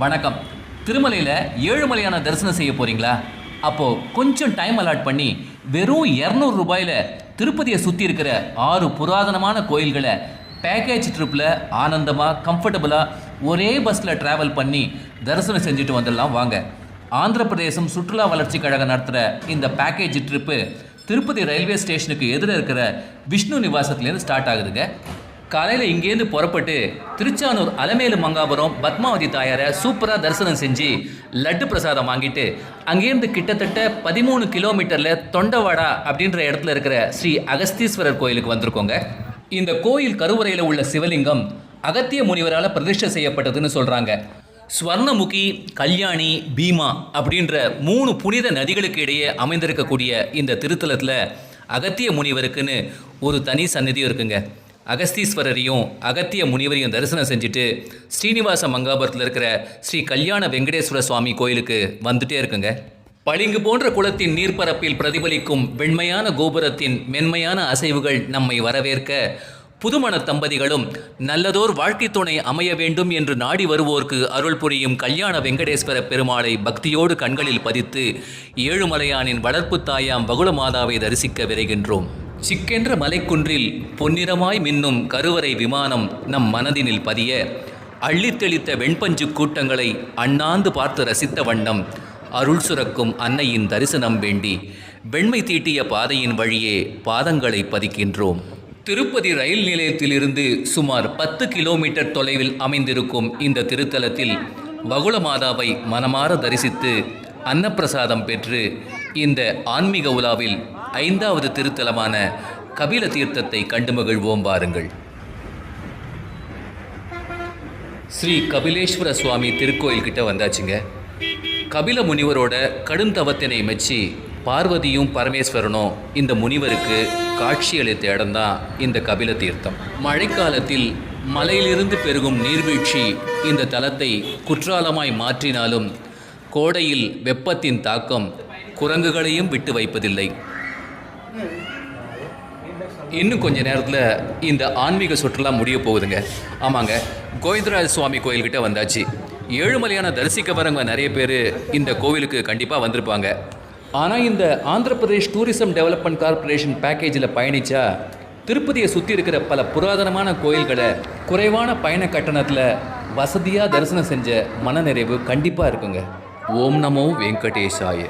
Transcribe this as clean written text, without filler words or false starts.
வணக்கம். திருமலையில் ஏழுமலையான தரிசனம் செய்ய போகிறீங்களா? அப்போது கொஞ்சம் டைம் அலாட் பண்ணி வெறும் 200 ரூபாயில் திருப்பதியை சுற்றி இருக்கிற 6 புராதனமான கோயில்களை பேக்கேஜ் ட்ரிப்பில் ஆனந்தமாக கம்ஃபர்டபுளாக ஒரே பஸ்ஸில் ட்ராவல் பண்ணி தரிசனம் செஞ்சுட்டு வந்துடலாம் வாங்க. ஆந்திர பிரதேசம் சுற்றுலா வளர்ச்சி கழகம் நடத்துகிற இந்த பேக்கேஜ் ட்ரிப்பு திருப்பதி ரயில்வே ஸ்டேஷனுக்கு எதிர இருக்கிற விஷ்ணு நிவாசத்துலேருந்து ஸ்டார்ட் ஆகுதுங்க. காலையில் இங்கேருந்து புறப்பட்டு திருச்சானூர் அலமேலு மங்காபுரம் பத்மாவதி தாயாரை சூப்பராக தரிசனம் செஞ்சு லட்டு பிரசாதம் வாங்கிட்டு அங்கேருந்து கிட்டத்தட்ட 13 கிலோமீட்டரில் தொண்டவாடா அப்படின்ற இடத்துல இருக்கிற ஸ்ரீ அகஸ்தீஸ்வரர் கோயிலுக்கு வந்திருக்கோங்க. இந்த கோயில் கருவறையில் உள்ள சிவலிங்கம் அகத்திய முனிவரால் பிரதிஷ்டை செய்யப்பட்டதுன்னு சொல்கிறாங்க. ஸ்வர்ணமுகி, கல்யாணி, பீமா அப்படின்ற 3 புனித நதிகளுக்கு இடையே அமைந்திருக்கக்கூடிய இந்த திருத்தலத்தில் அகத்திய முனிவருக்குன்னு ஒரு தனி சந்நிதியும் இருக்குங்க. அகஸ்தீஸ்வரரையும் அகத்திய முனிவரையும் தரிசனம் செஞ்சுட்டு ஸ்ரீனிவாச மங்காபுரத்தில் இருக்கிற ஸ்ரீ கல்யாண வெங்கடேஸ்வர சுவாமி கோயிலுக்கு வந்துட்டே இருக்குங்க. பளிங்கு போன்ற குளத்தின் நீர்ப்பரப்பில் பிரதிபலிக்கும் வெண்மையான கோபுரத்தின் மென்மையான அசைவுகள் நம்மை வரவேற்க புதுமண தம்பதிகளும் நல்லதோர் வாழ்க்கை துணை அமைய வேண்டும் என்று நாடி வருவோர்க்கு அருள் புரியும் கல்யாண வெங்கடேஸ்வர பெருமாளை பக்தியோடு கண்களில் பதித்து ஏழுமலையானின் வளர்ப்பு தாயாம் வகுளமாதாவை தரிசிக்க விரைகின்றோம். சிக்கென்ற மலைக்குன்றில் பொன்னிறமாய் மின்னும் கருவறை விமானம் நம் மனதினில் பதிய அள்ளித்தெளித்த வெண்பஞ்சு கூட்டங்களை அண்ணாந்து பார்த்து ரசித்த வண்ணம் அருள் சுரக்கும் அன்னையின் தரிசனம் வேண்டி வெண்மை தீட்டிய பாதையின் வழியே பாதங்களை பதிக்கின்றோம். திருப்பதி ரயில் நிலையத்திலிருந்து சுமார் 10 கிலோமீட்டர் தொலைவில் அமைந்திருக்கும் இந்த திருத்தலத்தில் வகுளமாதாவை மனமாற தரிசித்து அன்னப்பிரசாதம் பெற்று இந்த ஆன்மீக உலாவில் 5வது திருத்தலமான கபில தீர்த்தத்தை கண்டு மகிழ்வோம் வாருங்கள். ஸ்ரீ கபிலேஸ்வர சுவாமி திருக்கோயில் கிட்ட வந்தாச்சுங்க. கபில முனிவரோட கடும் தவத்தினை மெச்சி பார்வதியும் பரமேஸ்வரனும் இந்த முனிவருக்கு காட்சியளித்த இடம்தான் இந்த கபில தீர்த்தம். மழைக்காலத்தில் மலையிலிருந்து பெருகும் நீர்வீழ்ச்சி இந்த தலத்தை குற்றாலமாய் மாற்றினாலும் கோடையில் வெப்பத்தின் தாக்கம் குரங்குகளையும் விட்டு வைப்பதில்லை. இன்னும் கொஞ்ச நேரத்தில் இந்த ஆன்மீக சுற்றுலா முடிய போகுதுங்க. ஆமாங்க, கோவிந்தராஜ சுவாமி கோயில்கிட்ட வந்தாச்சு. ஏழுமலையான தரிசிக்க வரவங்க நிறைய பேர் இந்த கோவிலுக்கு கண்டிப்பாக வந்திருப்பாங்க. ஆனால் இந்த Andhra Pradesh tourism development corporation பேக்கேஜில் பயணித்தா திருப்பதியை சுற்றி இருக்கிற பல புராதனமான கோயில்களை குறைவான பயண கட்டணத்தில் வசதியாக தரிசனம் செஞ்ச மனநிறைவு கண்டிப்பாக இருக்குங்க. ஓம் நமோ வெங்கடேஷாய.